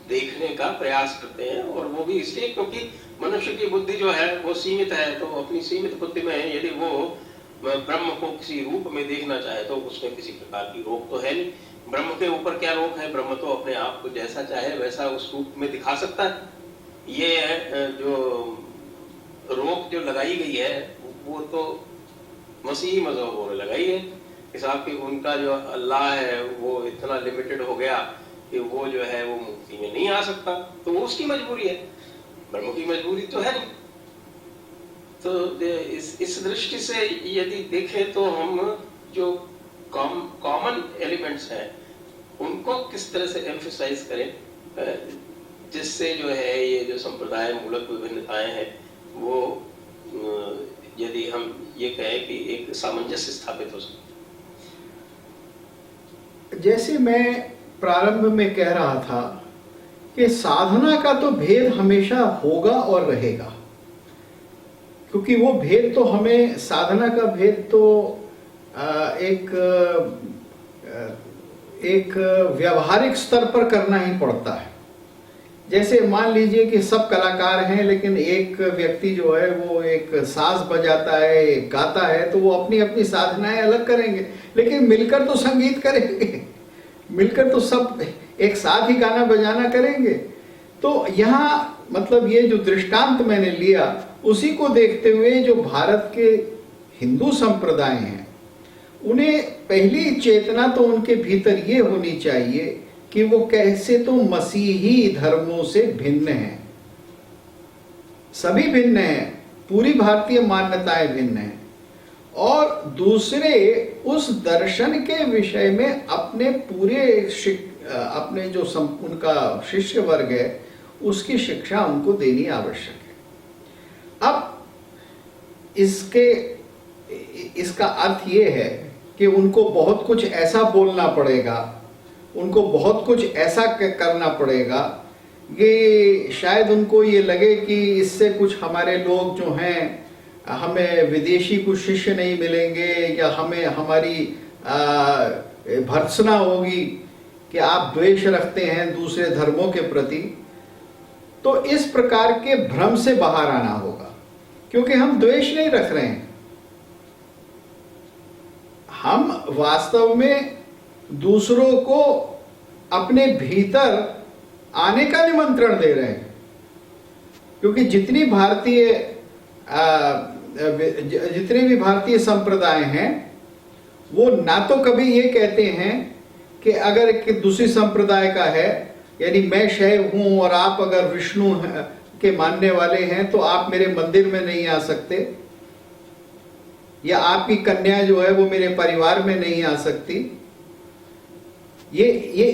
देखने का प्रयास करते हैं, और वो भी इसलिए क्योंकि मनुष्य की बुद्धि जो है वो सीमित है। तो अपनी सीमित बुद्धि में यदि वो ब्रह्म को किसी रूप में देखना चाहे तो उसमें किसी प्रकार की रोक तो है नहीं। ब्रह्म के ऊपर क्या रोक है? ब्रह्म तो अपने आप को जैसा चाहे वैसा उस रूप में दिखा सकता है। ये जो रोक जो लगाई गई है वो तो मसीही मजहबों ने लगाई है। हिसाब की उनका जो अल्लाह है वो इतना लिमिटेड हो गया कि वो जो है वो मुक्ति में नहीं आ सकता, तो वो उसकी मजबूरी है, ब्रह्म की मजबूरी तो है नहीं। तो इस दृष्टि से यदि देखें तो हम जो कॉमन एलिमेंट्स हैं उनको किस तरह से एम्फसाइज करें जिससे जो है ये जो संप्रदाय मूलक विभिन्नताएं हैं वो यदि हम ये कहें कि एक सामंजस्य स्थापित हो सके।
जैसे मैं प्रारंभ में कह रहा था कि साधना का तो भेद हमेशा होगा और रहेगा, क्योंकि वो भेद तो हमें, साधना का भेद तो एक व्यावहारिक स्तर पर करना ही पड़ता है। जैसे मान लीजिए कि सब कलाकार हैं, लेकिन एक व्यक्ति जो है वो एक साज बजाता है, एक गाता है, तो वो अपनी अपनी साधनाएं अलग करेंगे, लेकिन मिलकर तो संगीत करेंगे, मिलकर तो सब एक साथ ही गाना बजाना करेंगे। तो यहाँ मतलब ये जो दृष्टांत मैंने लिया उसी को देखते हुए जो भारत के हिंदू संप्रदाय हैं उन्हें पहली चेतना तो उनके भीतर ये होनी चाहिए कि वो कैसे तो मसीही धर्मों से भिन्न हैं, सभी भिन्न हैं, पूरी भारतीय मान्यताएं भिन्न हैं, और दूसरे उस दर्शन के विषय में अपने पूरे अपने जो उनका शिष्य वर्ग है उसकी शिक्षा उनको देनी आवश्यक है। अब इसका अर्थ ये है कि उनको बहुत कुछ ऐसा बोलना पड़ेगा, उनको बहुत कुछ ऐसा करना पड़ेगा कि शायद उनको ये लगे कि इससे कुछ हमारे लोग जो हैं, हमें विदेशी कुछ शिष्य नहीं मिलेंगे, या हमें हमारी भर्त्सना होगी कि आप द्वेष रखते हैं दूसरे धर्मों के प्रति। तो इस प्रकार के भ्रम से बाहर आना होगा, क्योंकि हम द्वेष नहीं रख रहे हैं, हम वास्तव में दूसरों को अपने भीतर आने का निमंत्रण दे रहे हैं। क्योंकि जितने भी भारतीय संप्रदाय हैं वो ना तो कभी ये कहते हैं कि अगर एक दूसरी संप्रदाय का है, यानी मैं शैव हूं और आप अगर विष्णु के मानने वाले हैं तो आप मेरे मंदिर में नहीं आ सकते, या आपकी कन्या जो है वो मेरे परिवार में नहीं आ सकती। ये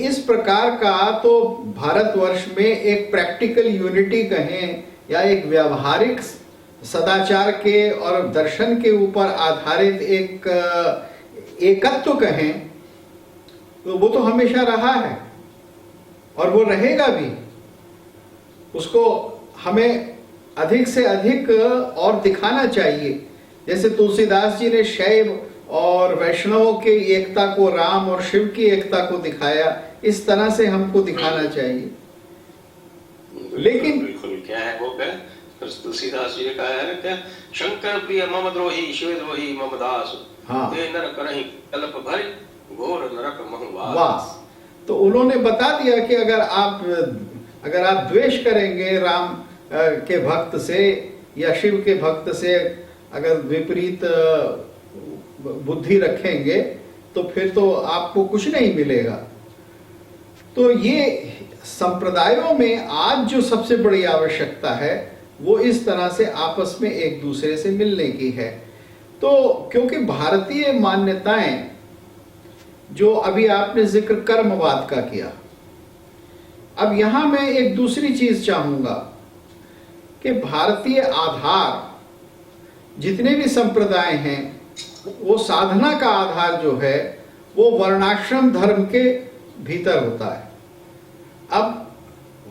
इस प्रकार का तो भारतवर्ष में एक प्रैक्टिकल यूनिटी कहें या एक व्यावहारिक सदाचार के और दर्शन के ऊपर आधारित एक एकत्व कहें, तो वो तो हमेशा रहा है और वो रहेगा भी। उसको हमें अधिक से अधिक और दिखाना चाहिए। जैसे तुलसीदास जी ने शैव और वैष्णवों की एकता को, राम और शिव की एकता को दिखाया, इस तरह से हमको दिखाना चाहिए। लेकिन
बिल्कुल क्या है वो क्या तुलसीदास जी ने कहा है क्या, शंकर प्रिय मम द्रोही शिव द्रोही मम दास,
हाँ,
नर करहि कल्प भरि घोर नरक महु
वास। तो उन्होंने बता दिया कि अगर आप द्वेष करेंगे राम के भक्त से या शिव के भक्त से, अगर विपरीत बुद्धि रखेंगे तो फिर तो आपको कुछ नहीं मिलेगा। तो ये संप्रदायों में आज जो सबसे बड़ी आवश्यकता है वो इस तरह से आपस में एक दूसरे से मिलने की है। तो क्योंकि भारतीय मान्यताएं, जो अभी आपने जिक्र कर्मवाद का किया, अब यहां मैं एक दूसरी चीज चाहूंगा कि भारतीय आधार जितने भी संप्रदाय हैं वो साधना का आधार जो है वो वर्णाश्रम धर्म के भीतर होता है। अब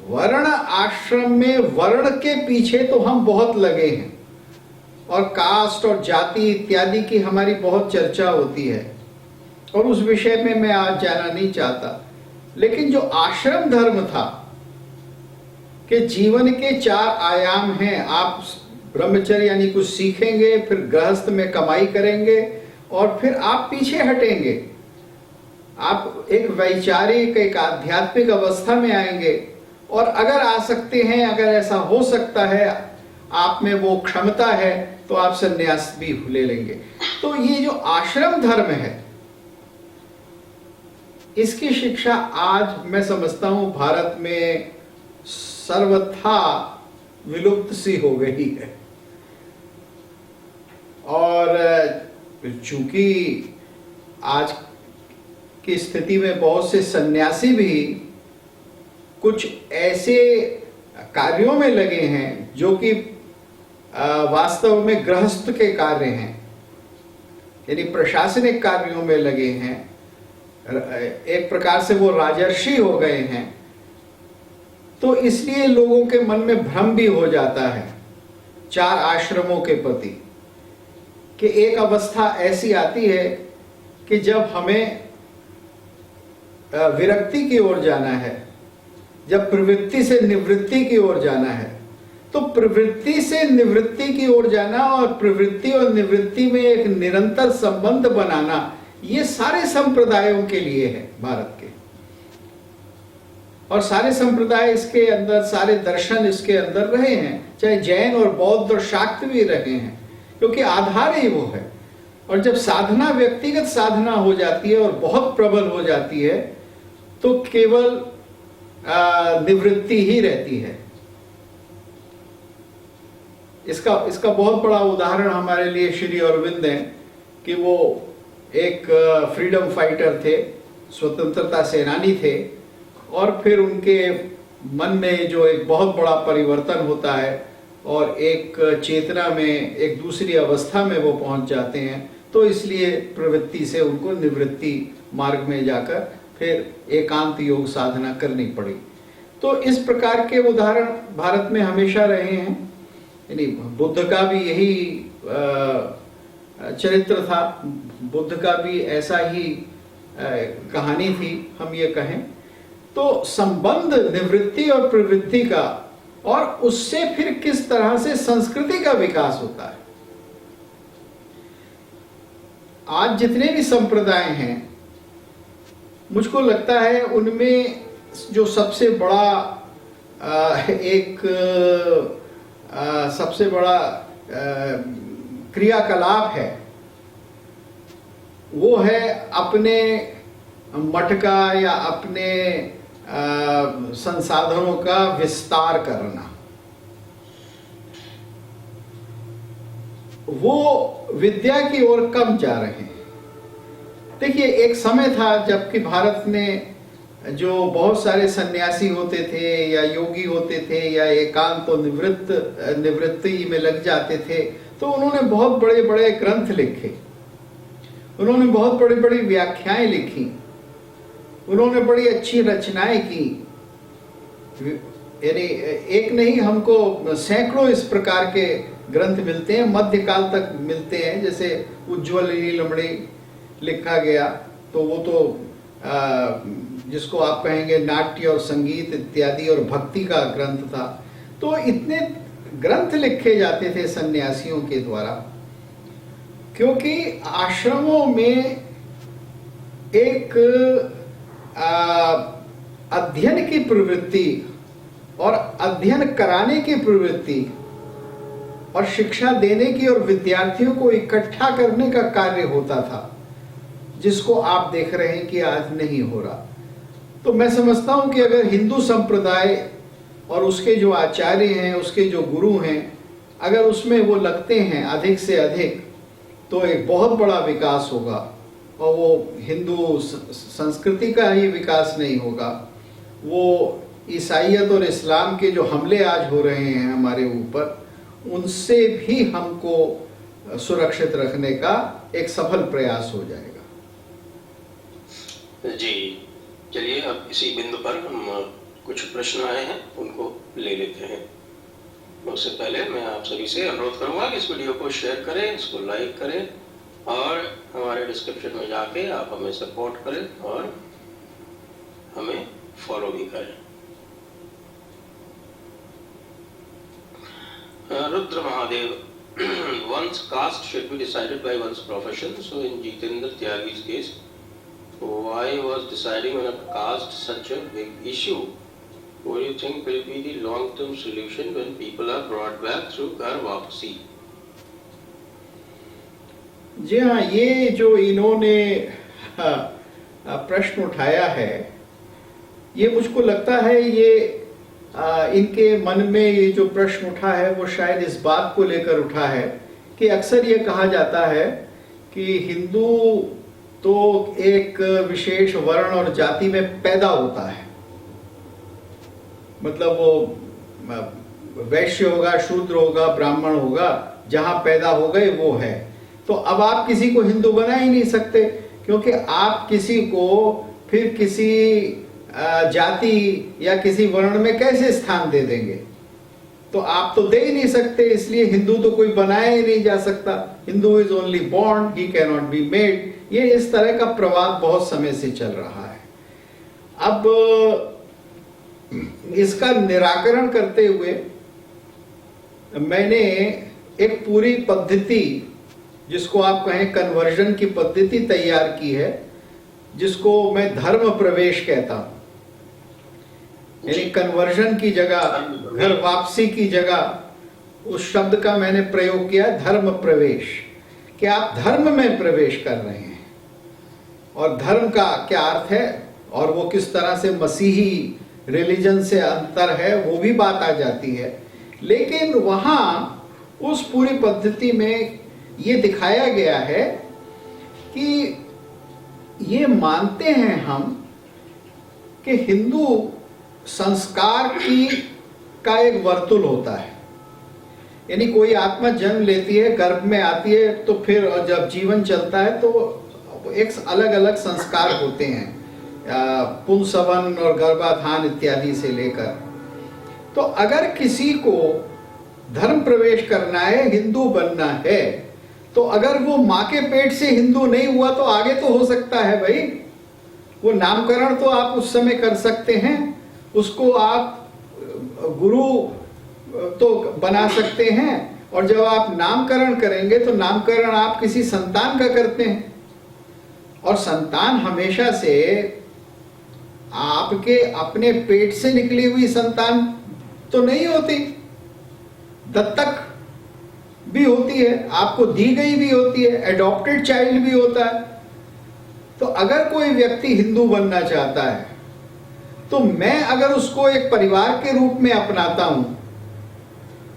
वर्ण आश्रम में वर्ण के पीछे तो हम बहुत लगे हैं और कास्ट और जाति इत्यादि की हमारी बहुत चर्चा होती है, और उस विषय में मैं आज जाना नहीं चाहता। लेकिन जो आश्रम धर्म था कि जीवन के 4 आयाम हैं। आप ब्रह्मचर्य यानी कुछ सीखेंगे, फिर गृहस्थ में कमाई करेंगे और फिर आप पीछे हटेंगे। आप एक वैचारिक, एक आध्यात्मिक अवस्था में आएंगे और अगर आ सकते हैं, अगर ऐसा हो सकता है, आप में वो क्षमता है, तो आप संन्यास भी ले लेंगे। तो ये जो आश्रम धर्म है, इसकी शिक्षा आज मैं समझता हूं भारत में सर्वथा विलुप्त सी हो गई है। और चूंकि आज की स्थिति में बहुत से सन्यासी भी कुछ ऐसे कार्यों में लगे हैं जो कि वास्तव में गृहस्थ के कार्य हैं, यानी प्रशासनिक कार्यों में लगे हैं। एक प्रकार से वो राजर्षि हो गए हैं। तो इसलिए लोगों के मन में भ्रम भी हो जाता है 4 आश्रमों के प्रति, कि एक अवस्था ऐसी आती है कि जब हमें विरक्ति की ओर जाना है, जब प्रवृत्ति से निवृत्ति की ओर जाना है। तो प्रवृत्ति से निवृत्ति की ओर जाना और प्रवृत्ति और निवृत्ति में एक निरंतर संबंध बनाना, ये सारे संप्रदायों के लिए है भारत के। और सारे संप्रदाय इसके अंदर, सारे दर्शन इसके अंदर रहे हैं, चाहे जैन और बौद्ध और शाक्त भी रहे हैं, क्योंकि आधार ही वो है। और जब साधना व्यक्तिगत साधना हो जाती है और बहुत प्रबल हो जाती है, तो केवल निवृत्ति ही रहती है। इसका बहुत बड़ा उदाहरण हमारे लिए श्री अरविंद हैं कि वो एक फ्रीडम फाइटर थे, स्वतंत्रता सेनानी थे, और फिर उनके मन में जो एक बहुत बड़ा परिवर्तन होता है और एक चेतना में, एक दूसरी अवस्था में वो पहुंच जाते हैं। तो इसलिए प्रवृत्ति से उनको निवृत्ति मार्ग में जाकर फिर एकांत योग साधना करनी पड़ी। तो इस प्रकार के उदाहरण भारत में हमेशा रहे हैं। यानी बुद्ध का भी यही चरित्र था, बुद्ध का भी ऐसा ही कहानी थी, हम ये कहें। तो संबंध निवृत्ति और प्रवृत्ति का, और उससे फिर किस तरह से संस्कृति का विकास होता है। आज जितने भी संप्रदाय हैं, मुझको लगता है उनमें जो सबसे बड़ा सबसे बड़ा क्रियाकलाप है, वो है अपने मठ का या अपने संसाधनों का विस्तार करना। वो विद्या की ओर कम जा रहे हैं। देखिए, एक समय था जबकि भारत में जो बहुत सारे सन्यासी होते थे या योगी होते थे या एकांत और निवृत्ति में लग जाते थे, तो उन्होंने बहुत बड़े बड़े ग्रंथ लिखे, उन्होंने बहुत बड़ी बड़ी व्याख्याएं लिखी, उन्होंने बड़ी अच्छी रचनाएं की। यानी एक नहीं, हमको सैकड़ों इस प्रकार के ग्रंथ मिलते हैं, मध्यकाल तक मिलते हैं। जैसे उज्ज्वल नीलमणि लिखा गया, तो वो तो जिसको आप कहेंगे नाट्य और संगीत इत्यादि और भक्ति का ग्रंथ था। तो इतने ग्रंथ लिखे जाते थे सन्यासियों के द्वारा, क्योंकि आश्रमों में एक अध्ययन की प्रवृत्ति और अध्ययन कराने की प्रवृत्ति और शिक्षा देने की और विद्यार्थियों को इकट्ठा करने का कार्य होता था, जिसको आप देख रहे हैं कि आज नहीं हो रहा। तो मैं समझता हूं कि अगर हिंदू संप्रदाय और उसके जो आचार्य हैं, उसके जो गुरु हैं, अगर उसमें वो लगते हैं अधिक से अधिक, तो एक बहुत बड़ा विकास होगा। और वो हिंदू संस्कृति का ही विकास नहीं होगा, वो ईसाईयत और इस्लाम के जो हमले आज हो रहे हैं हमारे ऊपर, उनसे भी हमको सुरक्षित रखने का एक सफल प्रयास हो जाएगा।
जी, चलिए अब इसी बिंदु पर हम कुछ प्रश्न आए हैं, उनको ले लेते हैं। उससे पहले मैं आप सभी से अनुरोध करूंगा कि इस वीडियो को शेयर करें, इसको लाइक करें और हमारे डिस्क्रिप्शन में जाके आप हमें सपोर्ट करें और हमें फॉलो भी करें। Rudra Mahadev, one's caste should be decided by one's profession. So in Jitendra Tyagi's case, why was deciding on a caste such a big issue? What do you think will be the long-term solution when people are brought back through घर वापसी?
जी हाँ, ये जो इन्होंने प्रश्न उठाया है, ये मुझको लगता है ये इनके मन में ये जो प्रश्न उठा है वो शायद इस बात को लेकर उठा है कि अक्सर ये कहा जाता है कि हिंदू तो एक विशेष वर्ण और जाति में पैदा होता है, मतलब वो वैश्य होगा, शूद्र होगा, ब्राह्मण होगा, जहां पैदा हो गए वो है। तो अब आप किसी को हिंदू बना ही नहीं सकते, क्योंकि आप किसी को फिर किसी जाति या किसी वर्ण में कैसे स्थान दे देंगे? तो आप तो दे ही नहीं सकते, इसलिए हिंदू तो कोई बनाया ही नहीं जा सकता। Hindu is only born, he can not be made. ये इस तरह का प्रवाद बहुत समय से चल रहा है। अब इसका निराकरण करते हुए मैंने एक पूरी पद्धति, जिसको आप कहें कन्वर्जन की पद्धति तैयार की है, जिसको मैं धर्म प्रवेश कहता हूं। यानी कन्वर्जन की जगह, घर वापसी की जगह उस शब्द का मैंने प्रयोग किया धर्म प्रवेश, कि आप धर्म में प्रवेश कर रहे हैं और धर्म का क्या अर्थ है और वो किस तरह से मसीही रिलीजन से अंतर है, वो भी बात आ जाती है। लेकिन वहां उस पूरी पद्धति में ये दिखाया गया है कि ये मानते हैं हम कि हिंदू संस्कार का एक वर्तुल होता है। यानी कोई आत्मा जन्म लेती है, गर्भ में आती है, तो फिर जब जीवन चलता है तो एक अलग अलग संस्कार होते हैं, पुंसवन और गर्भाधान इत्यादि से लेकर। तो अगर किसी को धर्म प्रवेश करना है, हिंदू बनना है, तो अगर वो माँ के पेट से हिंदू नहीं हुआ तो आगे तो हो सकता है भाई। वो नामकरण तो आप उस समय कर सकते हैं, उसको आप गुरु तो बना सकते हैं, और जब आप नामकरण करेंगे तो नामकरण आप किसी संतान का करते हैं, और संतान हमेशा से आपके अपने पेट से निकली हुई संतान तो नहीं होती, दत्तक भी होती है, आपको दी गई भी होती है, एडॉप्टेड चाइल्ड भी होता है। तो अगर कोई व्यक्ति हिंदू बनना चाहता है तो मैं अगर उसको एक परिवार के रूप में अपनाता हूं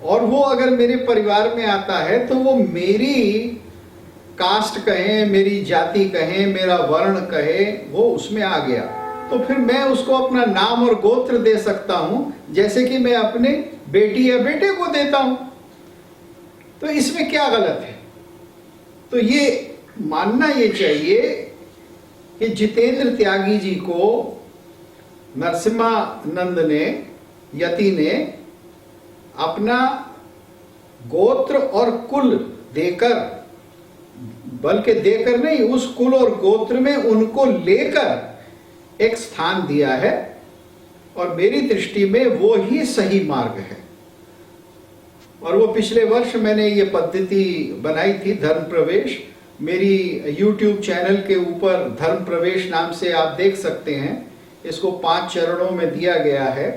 और वो अगर मेरे परिवार में आता है तो वो मेरी कास्ट कहें, मेरी जाति कहें, मेरा वर्ण कहें, वो उसमें आ गया, तो फिर मैं उसको अपना नाम और गोत्र दे सकता हूं, जैसे कि मैं अपने बेटी या बेटे को देता हूं। तो इसमें क्या गलत है? तो ये मानना ये चाहिए कि जितेंद्र त्यागी जी को नरसिम्हानंद ने, यति ने अपना गोत्र और कुल देकर, बल्कि देकर नहीं, उस कुल और गोत्र में उनको लेकर एक स्थान दिया है, और मेरी दृष्टि में वो ही सही मार्ग है। और वो पिछले वर्ष मैंने ये पद्धति बनाई थी, धर्म प्रवेश। मेरी YouTube चैनल के ऊपर धर्म प्रवेश नाम से आप देख सकते हैं। इसको 5 चरणों में दिया गया है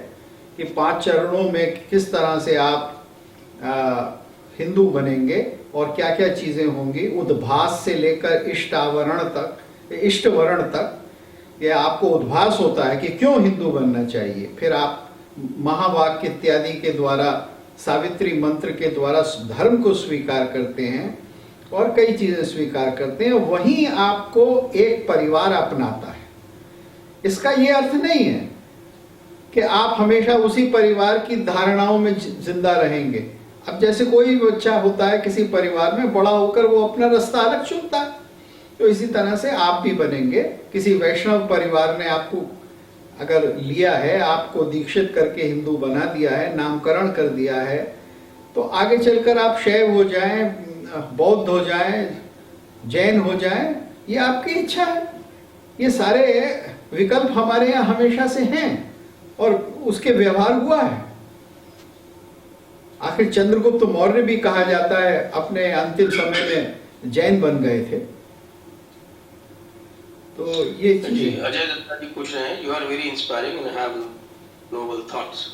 कि 5 चरणों में किस तरह से आप हिंदू बनेंगे और क्या क्या चीजें होंगी, उद्भास से लेकर इष्ट वर्ण तक। ये आपको उद्भास होता है कि क्यों हिंदू बनना चाहिए, फिर आप महावाक्य इत्यादि के द्वारा, सावित्री मंत्र के द्वारा धर्म को स्वीकार करते हैं और कई चीजें स्वीकार करते हैं, वहीं आपको एक परिवार अपनाता है। इसका ये अर्थ नहीं है कि आप हमेशा उसी परिवार की धारणाओं में जिंदा रहेंगे। अब जैसे कोई बच्चा होता है किसी परिवार में, बड़ा होकर वो अपना रास्ता अलग चुनता है, तो इसी तरह से आप भी बनेंगे। किसी वैष्णव परिवार ने आपको अगर लिया है, आपको दीक्षित करके हिंदू बना दिया है, नामकरण कर दिया है, तो आगे चलकर आप शैव हो जाएं, बौद्ध हो जाएं, जैन हो जाएं, ये आपकी इच्छा है। ये सारे विकल्प हमारे यहाँ हमेशा से हैं और उसके व्यवहार हुआ है। आखिर चंद्रगुप्त मौर्य भी कहा जाता है अपने अंतिम समय में जैन बन गए थे। तो ये
जी,
चीजें।
अजय दत्ता जी पूछ रहे हैं, you are very inspiring and have noble thoughts.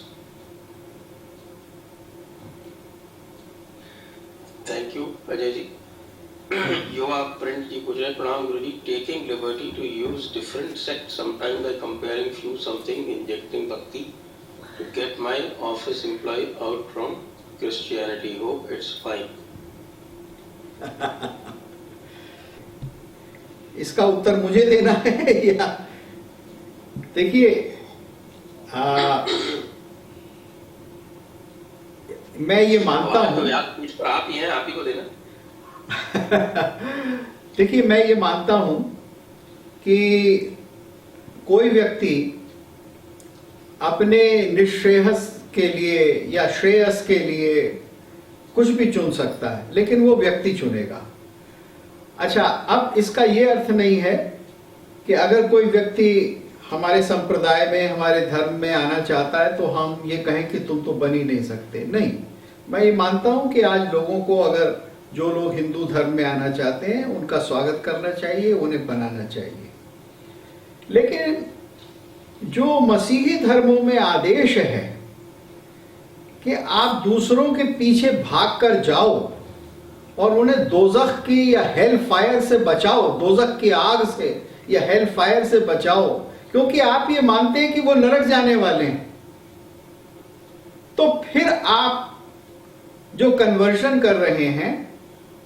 Thank you Ajay ji. Yuva print ji पूछ रहे हैं, प्रणाम गुरु जी, taking liberty to use different sect sometime by comparing few something injecting bhakti to get my office employee out from Christianity. Hope it's fine.
इसका उत्तर मुझे देना है या? देखिए, मैं ये मानता हूं,
आप ही हैं, आप ही को देना।
देखिए, मैं ये मानता हूं कि कोई व्यक्ति अपने निश्रेयस के लिए या श्रेयस के लिए कुछ भी चुन सकता है, लेकिन वो व्यक्ति चुनेगा। अच्छा, अब इसका ये अर्थ नहीं है कि अगर कोई व्यक्ति हमारे संप्रदाय में, हमारे धर्म में आना चाहता है तो हम ये कहें कि तुम तो बन ही नहीं सकते। नहीं, मैं ये मानता हूं कि आज लोगों को, अगर जो लोग हिंदू धर्म में आना चाहते हैं, उनका स्वागत करना चाहिए, उन्हें बनाना चाहिए। लेकिन जो मसीही धर्मों में आदेश है कि आप दूसरों के पीछे भागकर जाओ और उन्हें दोजख की या हेल फायर से बचाओ, दोजख की आग से या हेल फायर से बचाओ, क्योंकि आप ये मानते हैं कि वो नरक जाने वाले हैं, तो फिर आप जो कन्वर्शन कर रहे हैं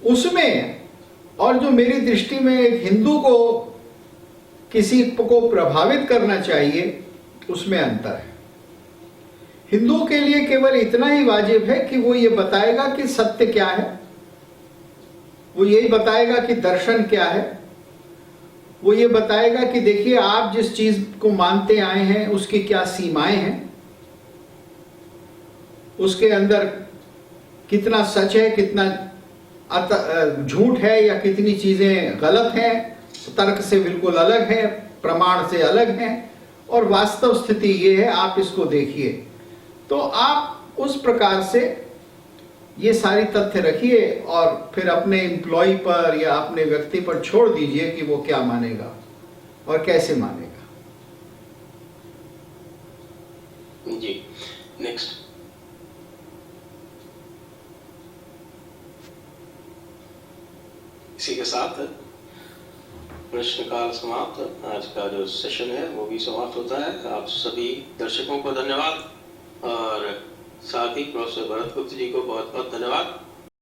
उसमें, और जो मेरी दृष्टि में एक हिंदू को किसी को प्रभावित करना चाहिए, उसमें अंतर है। हिंदू के लिए केवल इतना ही वाजिब है कि वो ये बताएगा कि सत्य क्या है, वो यही बताएगा कि दर्शन क्या है, वो ये बताएगा कि देखिए आप जिस चीज को मानते आए हैं उसकी क्या सीमाएं हैं, उसके अंदर कितना सच है, कितना झूठ है, या कितनी चीजें गलत हैं, तर्क से बिल्कुल अलग है, प्रमाण से अलग है, और वास्तव स्थिति ये है, आप इसको देखिए। तो आप उस प्रकार से ये सारी तथ्य रखिए और फिर अपने एम्प्लॉय पर या अपने व्यक्ति पर छोड़ दीजिए कि वो क्या मानेगा और कैसे मानेगा।
जी, नेक्स्ट। इसी के साथ प्रश्नकाल समाप्त, आज का जो सेशन है वो भी समाप्त होता है। आप सभी दर्शकों को धन्यवाद और साथ ही प्रोफेसर भरत गुप्त जी को बहुत बहुत धन्यवाद।